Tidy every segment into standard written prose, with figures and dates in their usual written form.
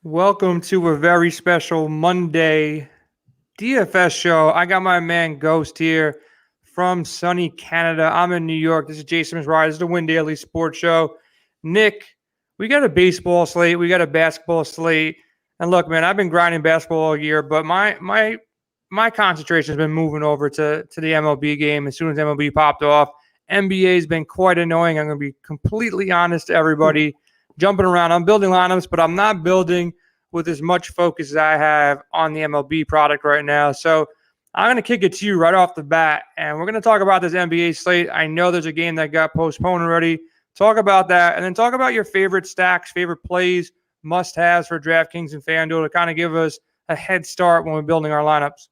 Welcome to a very special Monday DFS show. I got my man Ghost here from sunny Canada. I'm in New York. This is Jason Ride. This is the Win Daily Sports Show. Nick, we got a baseball slate. We got a basketball slate. And look, man, I've been grinding basketball all year, but my concentration has been moving over to the MLB game as soon as MLB popped off. NBA has been quite annoying. I'm going to be completely honest to everybody. Jumping around. I'm building lineups, but I'm not building with as much focus as I have on the MLB product right now. So I'm going to kick it to you right off the bat, and we're going to talk about this NBA slate. I know there's a game that got postponed already. Talk about that, and then talk about your favorite stacks, favorite plays, must-haves for DraftKings and FanDuel to kind of give us a head start when we're building our lineups.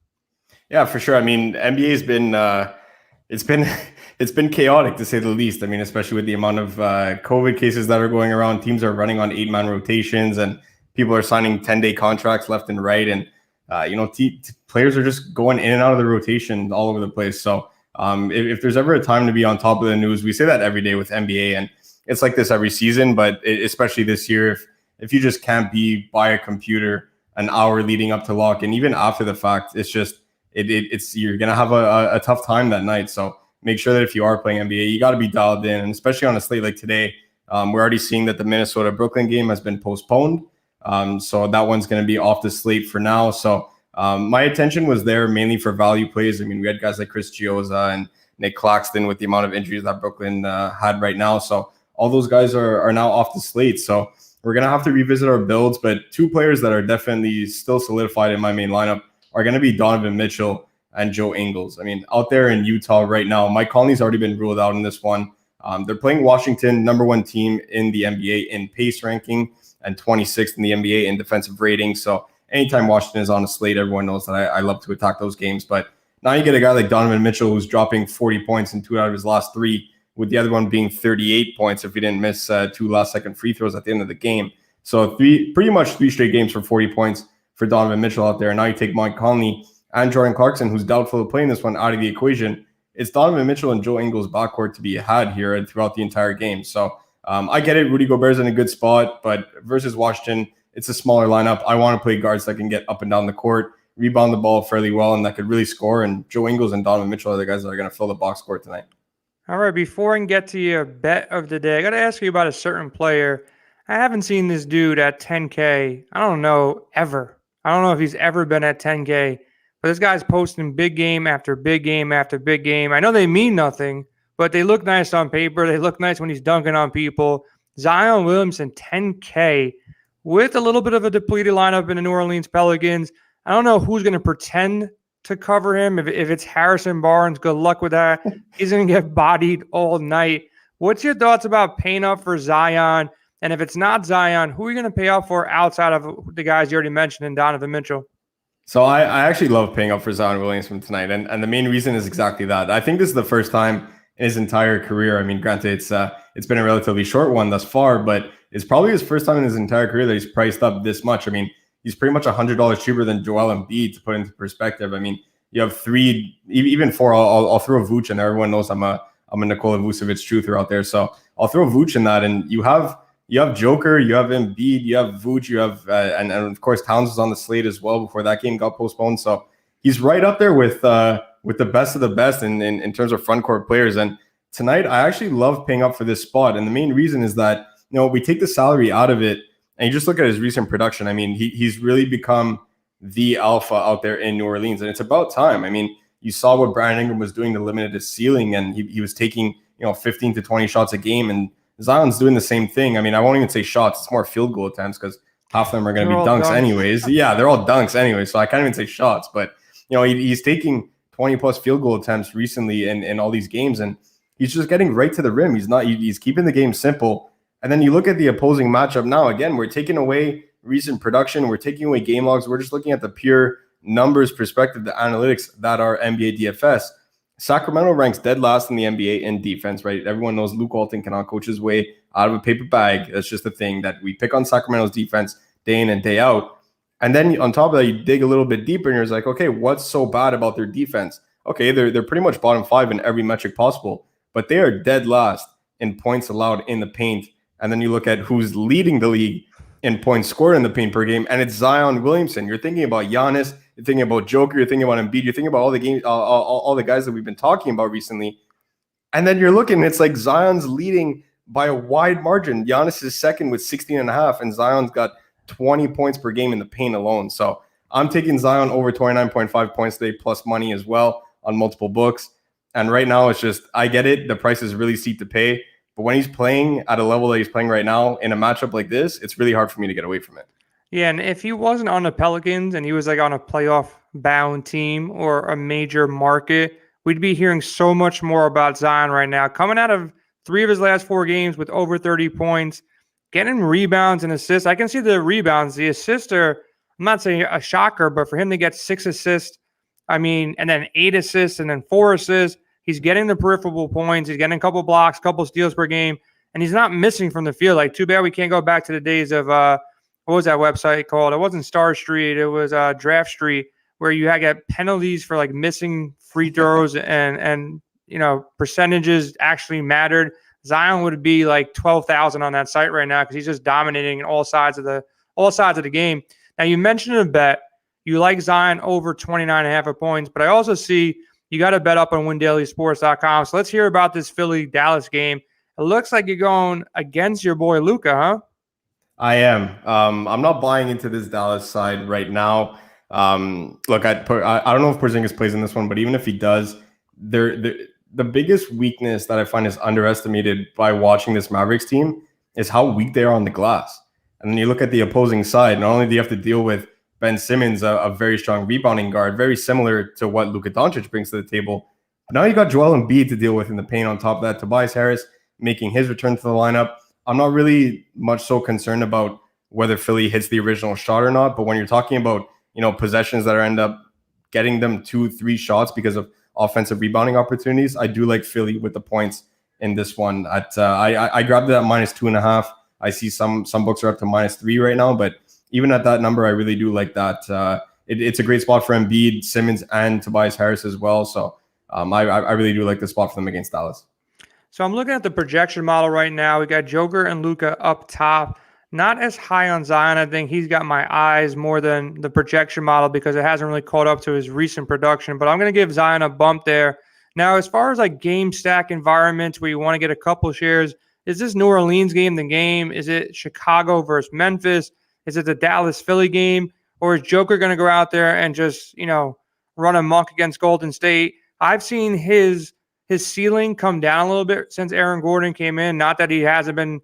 Yeah, for sure. I mean, NBA's been it's been chaotic to say the least. I mean, especially with the amount of COVID cases that are going around. Teams are running on 8-man rotations, and people are signing 10-day contracts left and right. And players are just going in and out of the rotation all over the place. So if there's ever a time to be on top of the news, we say that every day with NBA, and it's like this every season. But especially this year, if you just can't be by a computer an hour leading up to lock, and even after the fact, it's just it's you're gonna have a tough time that night. So make sure that if you are playing NBA, you got to be dialed in, and especially on a slate like today, we're already seeing that the Minnesota-Brooklyn game has been postponed. So that one's going to be off the slate for now. So my attention was there mainly for value plays. I mean, we had guys like Chris Chioza and Nick Claxton with the amount of injuries that Brooklyn had right now. So all those guys are now off the slate. So we're going to have to revisit our builds. But two players that are definitely still solidified in my main lineup are going to be Donovan Mitchell and Joe Ingles. I mean, out there in Utah right now, Mike Conley's already been ruled out in this one. They're playing Washington, number one team in the NBA in pace ranking and 26th in the NBA in defensive rating. So anytime Washington is on a slate, everyone knows that I love to attack those games. But now you get a guy like Donovan Mitchell who's dropping 40 points in 2 out of his last 3, with the other one being 38 points if he didn't miss 2 last-second free throws at the end of the game. So pretty much 3 straight games for 40 points for Donovan Mitchell out there. And now you take Mike Conley and Jordan Clarkson, who's doubtful of playing this one, out of the equation. It's Donovan Mitchell and Joe Ingles backcourt to be had here and throughout the entire game. So I get it. Rudy Gobert's in a good spot, but versus Washington, it's a smaller lineup. I want to play guards that can get up and down the court, rebound the ball fairly well, and that could really score. And Joe Ingles and Donovan Mitchell are the guys that are going to fill the box score tonight. All right, before I can get to your bet of the day, I got to ask you about a certain player. I haven't seen this dude at 10K. I don't know ever. I don't know if he's ever been at 10K. But this guy's posting big game after big game after big game. I know they mean nothing, but they look nice on paper. They look nice when he's dunking on people. Zion Williamson, 10K, with a little bit of a depleted lineup in the New Orleans Pelicans. I don't know who's going to pretend to cover him. If it's Harrison Barnes, good luck with that. He's going to get bodied all night. What's your thoughts about paying up for Zion? And if it's not Zion, who are you going to pay up for outside of the guys you already mentioned and Donovan Mitchell? So I actually love paying up for Zion Williamson tonight. And the main reason is exactly that. I think this is the first time in his entire career. I mean, granted, it's been a relatively short one thus far, but it's probably his first time in his entire career that he's priced up this much. I mean, he's pretty much $100 cheaper than Joel Embiid, to put into perspective. I mean, you have 3, even 4. I'll throw Vooch in there. Everyone knows I'm a Nikola Vucevic truther out there. So I'll throw Vooch in that. And you have Joker, you have Embiid, you have Vooch, you have and of course Towns was on the slate as well before that game got postponed. So he's right up there with the best of the best in terms of front court players. And tonight I actually love paying up for this spot. And the main reason is that, we take the salary out of it and you just look at his recent production. I mean, he's really become the alpha out there in New Orleans, and it's about time. I mean, you saw what Brandon Ingram was doing to limit his ceiling, and he was taking 15 to 20 shots a game, and Zion's doing the same thing. I mean, I won't even say shots. It's more field goal attempts because half of them are going to be dunks anyways. Yeah, they're all dunks anyway. So I can't even say shots. But, he's taking 20-plus field goal attempts recently in all these games, and he's just getting right to the rim. He's keeping the game simple. And then you look at the opposing matchup now. Again, we're taking away recent production. We're taking away game logs. We're just looking at the pure numbers perspective, the analytics that are NBA DFS. Sacramento ranks dead last in the NBA in defense, right? Everyone knows Luke Walton cannot coach his way out of a paper bag. That's just the thing that we pick on Sacramento's defense day in and day out. And then on top of that, you dig a little bit deeper and you're like, okay, what's so bad about their defense? Okay, they're pretty much bottom 5 in every metric possible, but they are dead last in points allowed in the paint. And then you look at who's leading the league in points scored in the paint per game, and it's Zion Williamson. You're thinking about Giannis, you're thinking about Joker, you're thinking about Embiid, you're thinking about all the games, all the guys that we've been talking about recently, and then you're looking, it's like Zion's leading by a wide margin. Giannis is second with 16.5, and Zion's got 20 points per game in the paint alone. So I'm taking Zion over 29.5 points today, plus money as well on multiple books. And right now, it's just, I get it. The price is really steep to pay. But when he's playing at a level that he's playing right now in a matchup like this, it's really hard for me to get away from it. Yeah, and if he wasn't on the Pelicans and he was like on a playoff-bound team or a major market, we'd be hearing so much more about Zion right now. Coming out of 3 of his last 4 games with over 30 points, getting rebounds and assists. I can see the rebounds. The assists are, I'm not saying a shocker, but for him to get 6 assists, and then 8 assists and then 4 assists, he's getting the peripheral points. He's getting a couple blocks, couple steals per game, and he's not missing from the field. Like, too bad we can't go back to the days of, what was that website called? It wasn't Star Street. It was Draft Street, where you had to get penalties for like missing free throws and percentages actually mattered. Zion would be like 12,000 on that site right now because he's just dominating in all sides of the game. Now, you mentioned a bet. You like Zion over 29.5 points, but I also see you got to bet up on WinDailySports.com. So let's hear about this Philly-Dallas game. It looks like you're going against your boy Luka, huh? I am. I'm not buying into this Dallas side right now. Look, I don't know if Porzingis plays in this one, but even if he does, the biggest weakness that I find is underestimated by watching this Mavericks team is how weak they are on the glass. And then you look at the opposing side, not only do you have to deal with Ben Simmons, a very strong rebounding guard, very similar to what Luka Doncic brings to the table, but now you got Joel Embiid to deal with in the paint. On top of that, Tobias Harris making his return to the lineup. I'm not really much so concerned about whether Philly hits the original shot or not, but when you're talking about, possessions that end up getting them 2-3 shots because of offensive rebounding opportunities, I do like Philly with the points in this one. I grabbed it at -2.5. I see some books are up to -3 right now, but even at that number, I really do like that. It's a great spot for Embiid, Simmons, and Tobias Harris as well. So I really do like the spot for them against Dallas. So I'm looking at the projection model right now. We got Joker and Luka up top. Not as high on Zion. I think he's got my eyes more than the projection model because it hasn't really caught up to his recent production. But I'm going to give Zion a bump there. Now, as far as like game stack environments where you want to get a couple shares, is this New Orleans game the game? Is it Chicago versus Memphis? Is it the Dallas-Philly game? Or is Joker going to go out there and just, run amok against Golden State? I've seen his ceiling come down a little bit since Aaron Gordon came in. Not that he hasn't been,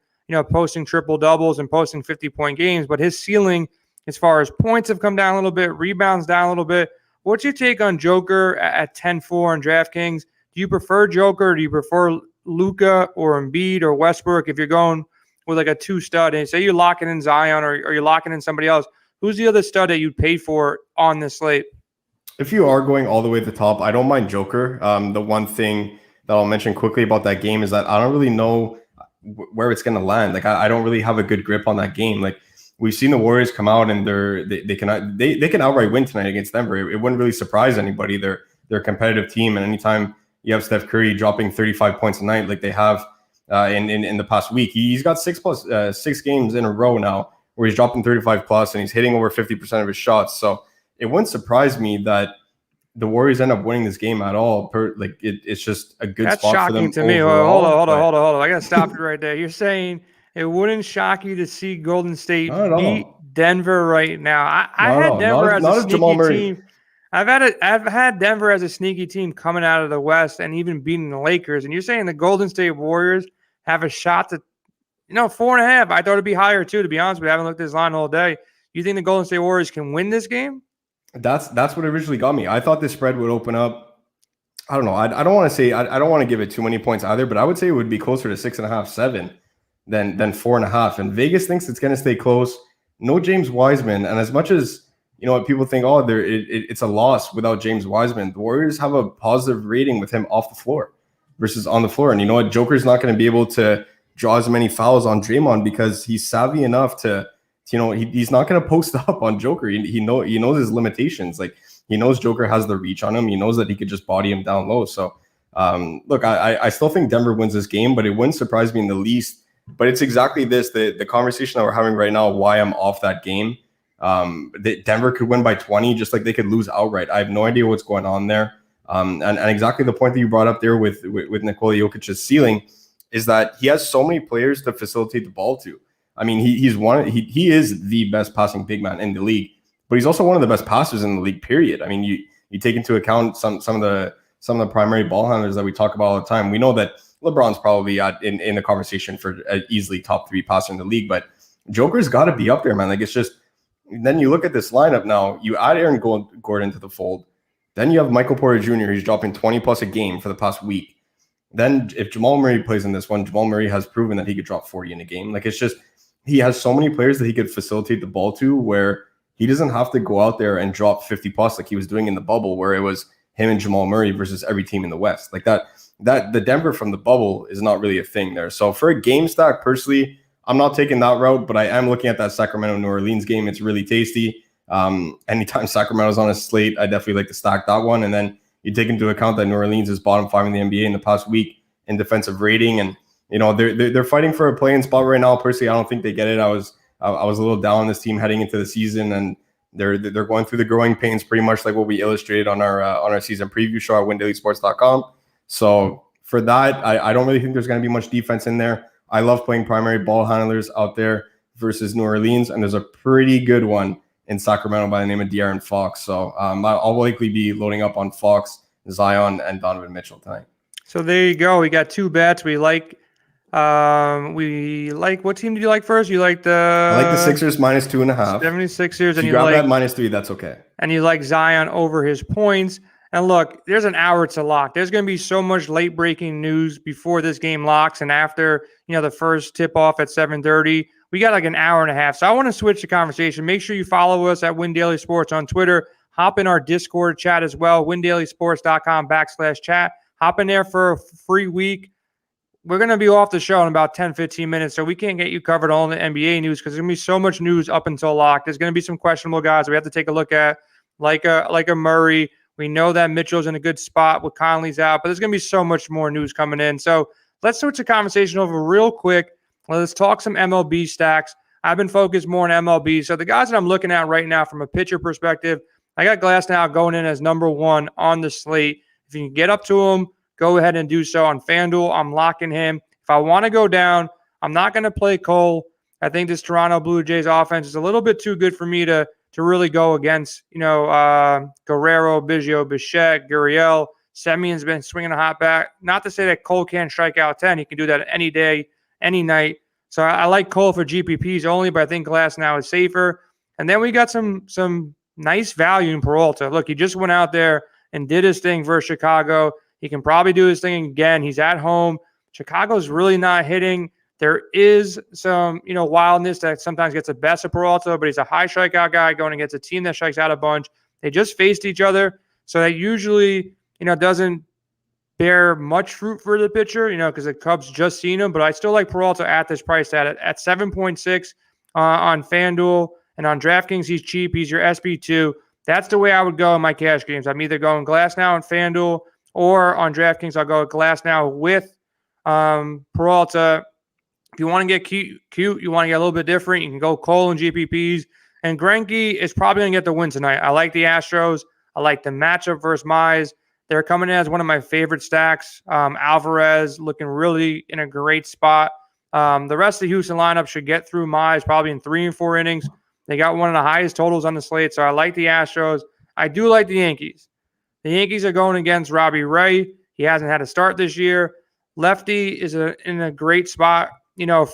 posting triple doubles and posting 50-point games, but his ceiling as far as points have come down a little bit, rebounds down a little bit. What's your take on Joker at 10-4 in DraftKings? Do you prefer Joker? Do you prefer Luka or Embiid or Westbrook? If you're going with like a 2-stud, and say you're locking in Zion or you're locking in somebody else, who's the other stud that you'd pay for on this slate? If you are going all the way to the top, I don't mind Joker. The one thing that I'll mention quickly about that game is that I don't really know where it's going to land. Like I don't really have a good grip on that game. Like we've seen the Warriors come out and they can outright win tonight against Denver. It wouldn't really surprise anybody. They're a competitive team, and anytime you have Steph Curry dropping 35 points a night like they have in the past week, he's got 6 games in a row now where he's dropping 35 plus and he's hitting over 50% of his shots. So it wouldn't surprise me that the Warriors end up winning this game at all. It's just a good spot for them. That's shocking to me. Hold on. I got to stop you right there. You're saying it wouldn't shock you to see Golden State beat Denver right now. I had Denver as a sneaky team. I've had Denver as a sneaky team coming out of the West and even beating the Lakers. And you're saying the Golden State Warriors have a shot to, 4.5. I thought it'd be higher too, to be honest with you. I haven't looked at this line all day. You think the Golden State Warriors can win this game? That's what originally got me. I thought this spread would open up. I don't know. I don't want to say I don't want to give it too many points either, but I would say it would be closer to 6.5, 7 than 4.5. And Vegas thinks it's going to stay close. No James Wiseman, and as much as people think, it's a loss without James Wiseman, the Warriors have a positive rating with him off the floor versus on the floor. And you know what? Joker's not going to be able to draw as many fouls on Draymond because he's savvy enough to. He's not going to post up on Joker. He knows his limitations. Like he knows Joker has the reach on him. He knows that he could just body him down low. So look, I still think Denver wins this game, but it wouldn't surprise me in the least But it's exactly this, the conversation that we're having right now, why I'm off that game. Denver could win by 20, just like they could lose outright. I have no idea what's going on there. And exactly the point that you brought up there with Nikola Jokic's ceiling is that he has so many players to facilitate the ball to. I mean, he is the best passing big man in the league, but he's also one of the best passers in the league, period. I mean, you take into account some of the primary ball handlers that we talk about all the time. We know that LeBron's probably in the conversation for easily top 3 passer in the league, but Joker's got to be up there, man. Like, it's just, then you look at this lineup now, you add Aaron Gordon to the fold. Then you have Michael Porter Jr., who's dropping 20 plus a game for the past week. Then if Jamal Murray plays in this one, Jamal Murray has proven that he could drop 40 in a game. Like, it's just, he has so many players that he could facilitate the ball to where he doesn't have to go out there and drop 50 plus like he was doing in the bubble, where it was him and Jamal Murray versus every team in the West. Like that the Denver from the bubble is not really a thing there. So for a game stack, personally, I'm not taking that route, but I am looking at that Sacramento-New Orleans game. It's really tasty. Anytime Sacramento's on a slate, I definitely like to stack that one. And then you take into account that New Orleans is bottom 5 in the NBA in the past week in defensive rating, and they're fighting for a play-in spot right now. Personally, I don't think they get it. I was a little down on this team heading into the season, and they're going through the growing pains, pretty much like what we illustrated on our season preview show at windailysports.com. So for that, I don't really think there's going to be much defense in there. I love playing primary ball handlers out there versus New Orleans, and there's a pretty good one in Sacramento by the name of De'Aaron Fox. So I'll likely be loading up on Fox, Zion, and Donovan Mitchell tonight. So there you go. We got 2 bets. We like what team did you like first? I like the Sixers minus 2.5. 76ers, and you grab that minus 3. That's okay. And you like Zion over his points. And look, there's an hour to lock. There's going to be so much late breaking news before this game locks, and after the first tip off at 7:30. We got like an hour and a half. So I want to switch the conversation. Make sure you follow us at Win Daily Sports on Twitter. Hop in our Discord chat as well, windailysports.com/chat. Hop in there for a free week. We're going to be off the show in about 10, 15 minutes, so we can't get you covered all in the NBA news because there's going to be so much news up until lock. There's going to be some questionable guys we have to take a look at, like a Murray. We know that Mitchell's in a good spot with Conley's out, but there's going to be so much more news coming in. So let's switch the conversation over real quick. Let's talk some MLB stacks. I've been focused more on MLB. So the guys that I'm looking at right now from a pitcher perspective, I got Glasnow going in as number 1 on the slate. If you can get up to him, go ahead and do so on FanDuel. I'm locking him. If I want to go down, I'm not going to play Cole. I think this Toronto Blue Jays offense is a little bit too good for me to really go against, Guerrero, Biggio, Bichette, Gurriel. Semion's been swinging a hot bat. Not to say that Cole can't strike out 10. He can do that any day, any night. So I like Cole for GPPs only, but I think Glasnow is safer. And then we got some nice value in Peralta. Look, he just went out there and did his thing versus Chicago. He can probably do his thing again. He's at home. Chicago's really not hitting. There is some, wildness that sometimes gets the best of Peralta, but he's a high strikeout guy going against a team that strikes out a bunch. They just faced each other, so that usually, doesn't bear much fruit for the pitcher, because the Cubs just seen him. But I still like Peralta at this price at 7.6 on FanDuel, and on DraftKings he's cheap. He's your SB2. That's the way I would go in my cash games. I'm either going Glasnow on FanDuel, or on DraftKings I'll go Glasnow with Peralta. If you want to get cute, you want to get a little bit different, you can go Cole and GPPs. And Greinke is probably going to get the win tonight. I like the Astros. I like the matchup versus Mize. They're coming in as one of my favorite stacks. Alvarez looking really in a great spot. The rest of the Houston lineup should get through Mize probably in 3 and 4 innings. They got one of the highest totals on the slate, so I like the Astros. I do like the Yankees. The Yankees are going against Robbie Ray. He hasn't had a start this year. Lefty is in a great spot,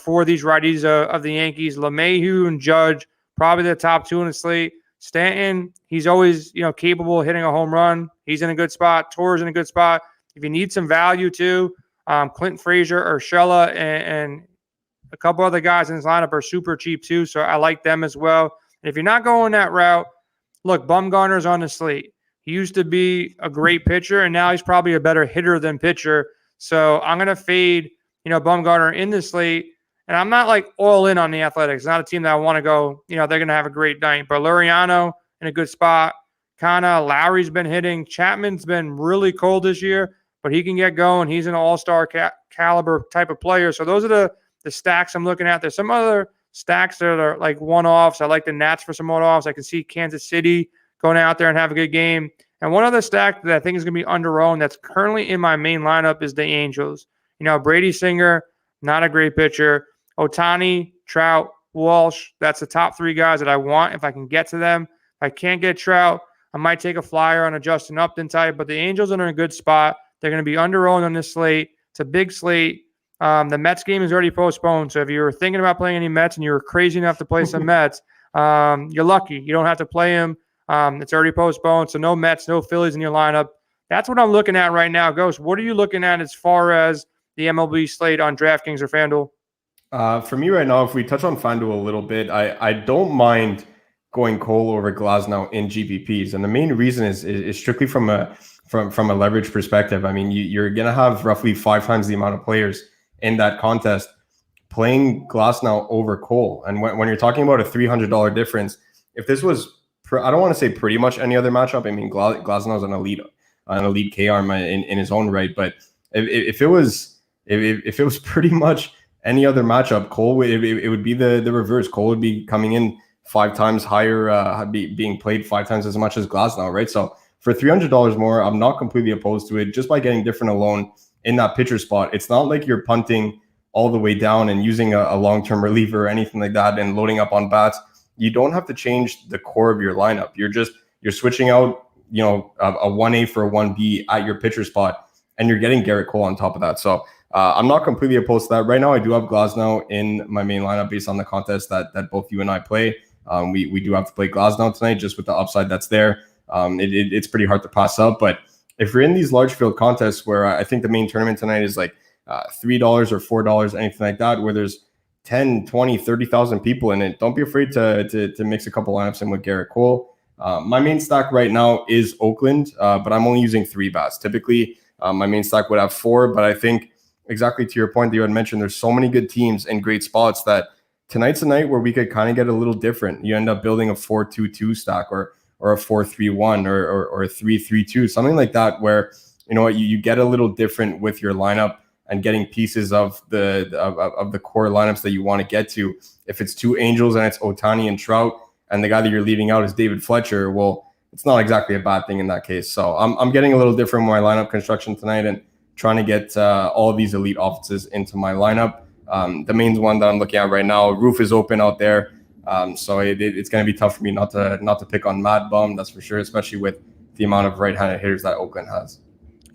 for these righties of the Yankees. LeMahieu and Judge, probably the top 2 in the slate. Stanton, he's always, capable of hitting a home run. He's in a good spot. Torres in a good spot. If you need some value too, Clinton Frazier, Urshela, and a couple other guys in this lineup are super cheap too, so I like them as well. And if you're not going that route, look, Bumgarner's on the slate. He used to be a great pitcher, and now he's probably a better hitter than pitcher. So I'm going to fade, Bumgarner in the slate. And I'm not like all in on the Athletics. It's not a team that I want to go, they're going to have a great night. But Luriano in a good spot. Kana, Lowry's been hitting. Chapman's been really cold this year, but he can get going. He's an all-star caliber type of player. So those are the stacks I'm looking at. There's some other stacks that are like one-offs. I like the Nats for some one-offs. I can see Kansas City going out there and have a good game. And one other stack that I think is going to be under-owned that's currently in my main lineup is the Angels. Brady Singer, not a great pitcher. Ohtani, Trout, Walsh, that's the top 3 guys that I want if I can get to them. If I can't get Trout, I might take a flyer on a Justin Upton type, but the Angels are in a good spot. They're going to be under-owned on this slate. It's a big slate. The Mets game is already postponed, so if you were thinking about playing any Mets and you were crazy enough to play some Mets, you're lucky. You don't have to play them. It's already postponed, so no Mets, no Phillies in your lineup. That's what I'm looking at right now. Ghost, what are you looking at as far as the MLB slate on DraftKings or FanDuel? For me right now, if we touch on FanDuel a little bit, I don't mind going Cole over Glasnow in GPPs, and the main reason is strictly from a leverage perspective. I mean, you're gonna have roughly 5 times the amount of players in that contest playing Glasnow over Cole, and when you're talking about a $300 difference, if this was, I don't want to say pretty much any other matchup. I mean, Glasnow is an elite K arm in his own right, but if it was pretty much any other matchup, Cole, it would be the reverse. Cole would be coming in 5 times higher, being played 5 times as much as Glasnow, right? So for $300 more, I'm not completely opposed to it. Just by getting different alone in that pitcher spot, it's not like you're punting all the way down and using a long-term reliever or anything like that and loading up on bats. You don't have to change the core of your lineup. You're switching out, a 1A for a 1B at your pitcher spot, and you're getting Garrett Cole on top of that. So I'm not completely opposed to that. Right now, I do have Glasnow in my main lineup based on the contest that both you and I play. We do have to play Glasnow tonight just with the upside that's there. It's pretty hard to pass up. But if you're in these large field contests where I think the main tournament tonight is like $3 or $4, anything like that, where there's 10, 20, 30,000 people in it, don't be afraid to mix a couple lineups in with Garrett Cole. My main stack right now is Oakland, but I'm only using 3 bats. Typically, my main stack would have 4, but I think exactly to your point that you had mentioned, there's so many good teams and great spots that tonight's a night where we could kind of get a little different. You end up building a 4-2-2 stack or a 4-3-1 or a 3-3-2, something like that, where you get a little different with your lineup and getting pieces of the core lineups that you want to get to. If it's 2 Angels and it's Ohtani and Trout, and the guy that you're leaving out is David Fletcher, well, it's not exactly a bad thing in that case. So I'm getting a little different with my lineup construction tonight and trying to get all of these elite offenses into my lineup. The main one that I'm looking at right now, roof is open out there. So it's going to be tough for me not to pick on Mad Bum, that's for sure, especially with the amount of right-handed hitters that Oakland has.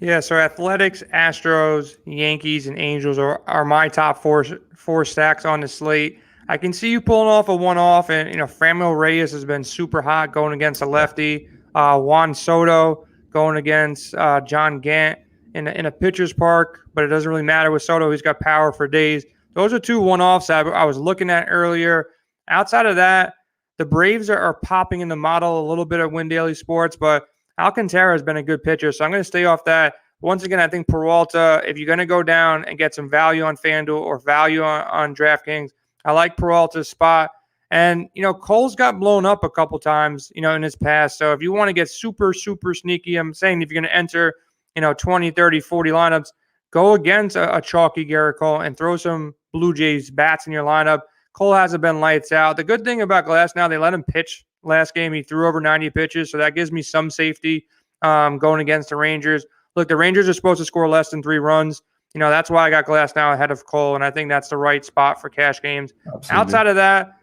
Yeah, so Athletics, Astros, Yankees, and Angels are my top four stacks on the slate. I can see you pulling off a one-off, and Franmil Reyes has been super hot going against a lefty. Juan Soto going against John Gant in a pitcher's park, but it doesn't really matter with Soto. He's got power for days. Those are 2 one-offs I was looking at earlier. Outside of that, the Braves are popping in the model a little bit at Win Daily Sports, but Alcantara has been a good pitcher, so I'm going to stay off that. Once again, I think Peralta, if you're going to go down and get some value on FanDuel or value on DraftKings, I like Peralta's spot. And, Cole's got blown up a couple times, in his past. So if you want to get super, super sneaky, I'm saying if you're going to enter, 20, 30, 40 lineups, go against a chalky Garrett Cole and throw some Blue Jays bats in your lineup. Cole hasn't been lights out. The good thing about Glasnow, they let him pitch last game. He threw over 90 pitches, so that gives me some safety going against the Rangers. Look, the Rangers are supposed to score less than 3 runs. That's why I got Glasnow ahead of Cole, and I think that's the right spot for cash games. Absolutely. Outside of that,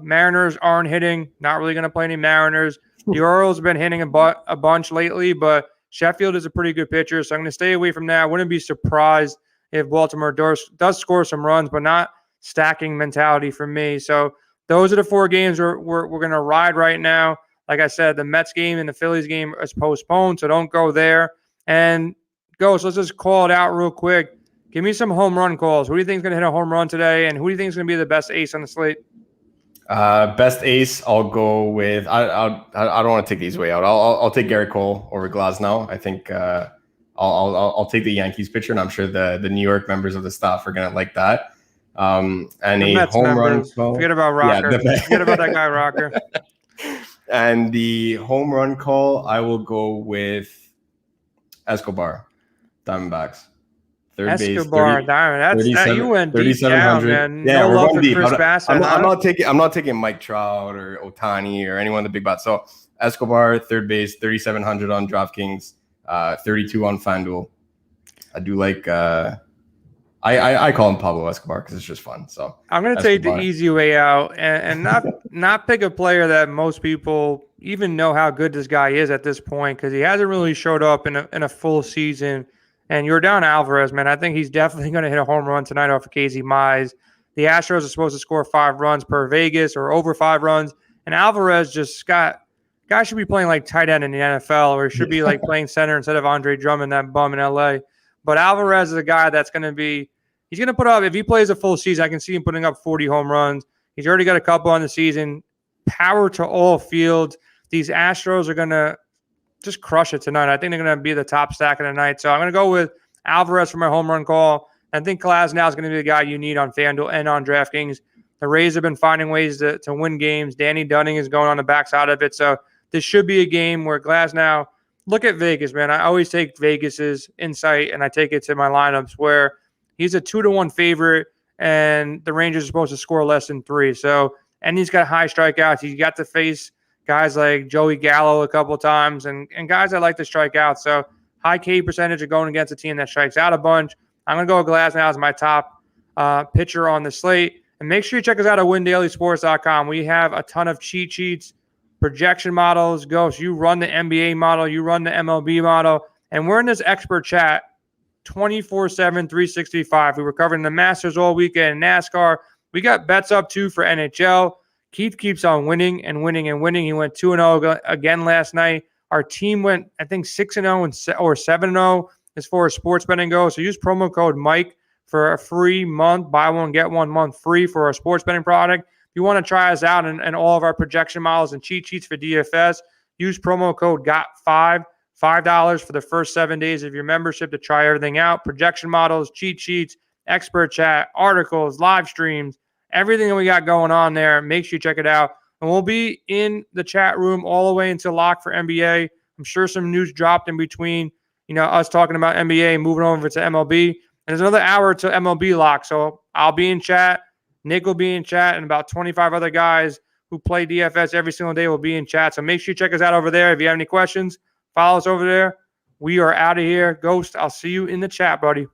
Mariners aren't hitting. Not really going to play any Mariners. The Orioles have been hitting a bunch lately, but Sheffield is a pretty good pitcher, so I'm going to stay away from that. I wouldn't be surprised if Baltimore does score some runs, but not stacking mentality for me. So those are the 4 games we're going to ride right now. Like I said, the Mets game and the Phillies game is postponed, so don't go there. And so let's just call it out real quick. Give me some home run calls. Who do you think is going to hit a home run today, and who do you think is going to be the best ace on the slate? Best ace, I'll go with. I don't want to take these way out. I'll take Garrett Cole over Glasnow. I think I'll take the Yankees pitcher, and I'm sure the New York members of the staff are going to like that. And the a Mets home members. Run call. Forget about Rocker. Yeah, forget about that guy Rocker. And the home run call, I will go with Escobar, Diamondbacks. Third base, Escobar, Diamond. You went deep down, 3,700. man. Yeah, No we're love going for deep. Chris Bassett. I'm not taking Mike Trout or Ohtani or anyone in the big bats. So Escobar, third base, 3,700 on DraftKings, 32 on FanDuel. I do like. I call him Pablo Escobar because it's just fun. So I'm going to take the easy way out and not pick a player that most people even know how good this guy is at this point, because he hasn't really showed up in a full season. And Yordan Alvarez, man, I think he's definitely going to hit a home run tonight off of Casey Mize. The Astros are supposed to score 5 runs per Vegas or over 5 runs, and Alvarez just guy should be playing like tight end in the NFL, or should be like playing center instead of Andre Drummond, that bum in LA. But Alvarez is a guy that's going to be. He's going to put up, if he plays a full season, I can see him putting up 40 home runs. He's already got a couple on the season. Power to all fields. These Astros are going to just crush it tonight. I think they're going to be the top stack of the night. So I'm going to go with Alvarez for my home run call. I think Glasnow is going to be the guy you need on FanDuel and on DraftKings. The Rays have been finding ways to win games. Danny Dunning is going on the backside of it. So this should be a game where Glasnow, look at Vegas, man. I always take Vegas's insight and I take it to my lineups where he's a 2-1 favorite, and the Rangers are supposed to score less than 3. So, and he's got high strikeouts. He's got to face guys like Joey Gallo a couple of times, and guys that like to strike out. So, high K percentage of going against a team that strikes out a bunch. I'm going to go with Glasnow as my top pitcher on the slate. And make sure you check us out at WinDailySports.com. We have a ton of cheat sheets, projection models. Ghost, you run the NBA model, you run the MLB model, and we're in this expert chat 24/7, 365. We were covering the Masters all weekend, NASCAR. We got bets up too for NHL. Keith keeps on winning and winning and winning. He went 2-0 again last night. Our team went, I think, 6-0 or 7-0 as far as sports betting goes. So use promo code Mike for a free month, buy one, get 1 month free for our sports betting product. If you want to try us out and all of our projection models and cheat sheets for DFS, use promo code GOT5. $5 for the first 7 days of your membership to try everything out. Projection models, cheat sheets, expert chat, articles, live streams, everything that we got going on there. Make sure you check it out. And we'll be in the chat room all the way until lock for NBA. I'm sure some news dropped in between, us talking about NBA, moving over to MLB. And there's another hour to MLB lock. So I'll be in chat. Nick will be in chat, and about 25 other guys who play DFS every single day will be in chat. So make sure you check us out over there. If you have any questions, follow us over there. We are out of here. Ghost, I'll see you in the chat, buddy.